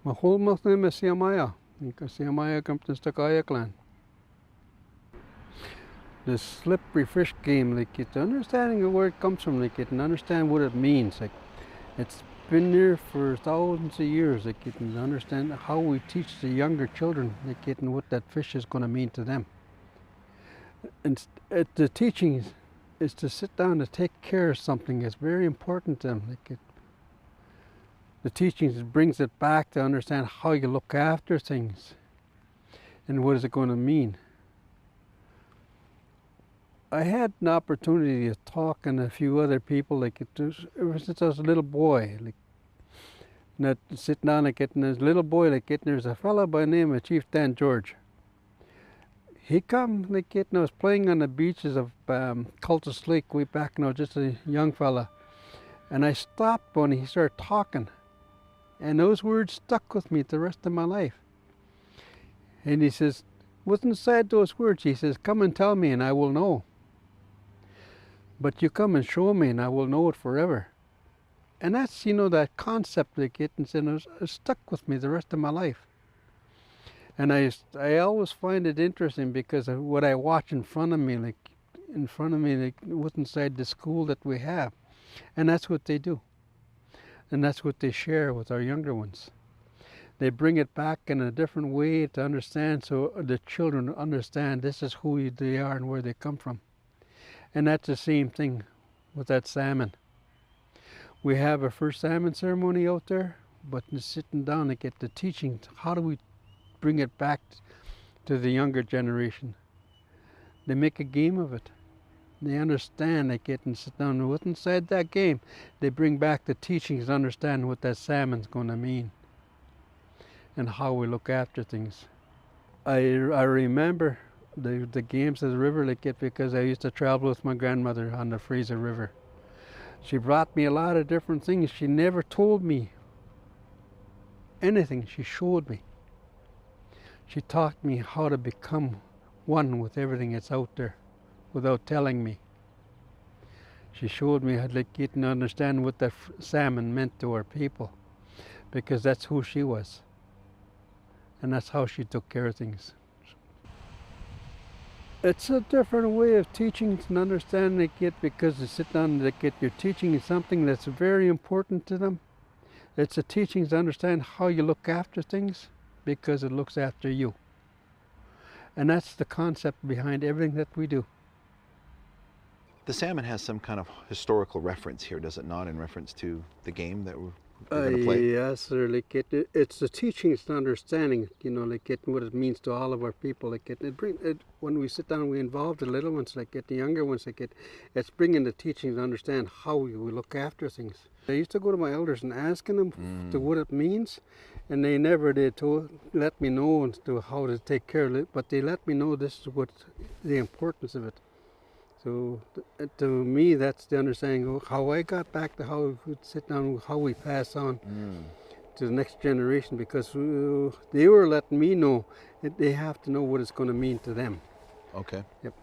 My whole mouth name is Seymour, because Seymour comes from the Kaya clan. The slippery fish game, like it's understanding of where it comes from, like it and understand what it means. Like it's been there for thousands of years. Like you can understand how we teach the younger children, like it and what that fish is going to mean to them. And the teaching is to sit down and take care of something that's very important to them. Like the teaching brings it back to understand how you look after things and what is it going to mean. I had an opportunity to talk and a few other people, like ever since I was a little boy, like that sitting down like getting this little boy, like getting there's a fellow by the name of Chief Dan George. He come like getting I was playing on the beaches of Cultus Lake way back now, just a young fella, and I stopped when he started talking, and those words stuck with me the rest of my life. And he says, "What's inside those words?" He says, "Come and tell me, and I will know. But you come and show me, and I will know it forever." And that's, that concept they get, and it stuck with me the rest of my life. And I always find it interesting because of what I watch in front of me, like what's inside the school that we have. And that's what they do. And that's what they share with our younger ones. They bring it back in a different way to understand, so the children understand this is who they are and where they come from. And that's the same thing with that salmon. We have a first salmon ceremony out there, but sitting down to get the teaching, how do we bring it back to the younger generation? They make a game of it. They understand, they get and sit down, and what's inside that game, they bring back the teachings to understand what that salmon's going to mean and how we look after things. I remember the games of the river like it because I used to travel with my grandmother on the Fraser River. She brought me a lot of different things. She never told me anything. She showed me. She taught me how to become one with everything that's out there without telling me. She showed me how to get and understand what that salmon meant to our people, because that's who she was. And that's how she took care of things. It's a different way of teaching and understanding it, because to sit down and get your teaching is something that's very important to them. It's a teaching to understand how you look after things, because it looks after you. And that's the concept behind everything that we do. The salmon has some kind of historical reference here, does it not, in reference to the game that we're going to play? Yes, sir. Like it's the teachings and understanding, what it means to all of our people. When we sit down, we involve the little ones, the younger ones, it's bringing the teachings to understand how we look after things. I used to go to my elders and asking them to what it means, and they never did let me know as to how to take care of it, but they let me know this is what the importance of it. So to me, that's the understanding of how I got back to how we sit down, how we pass on to the next generation, because they were letting me know that they have to know what it's going to mean to them. Okay. Yep.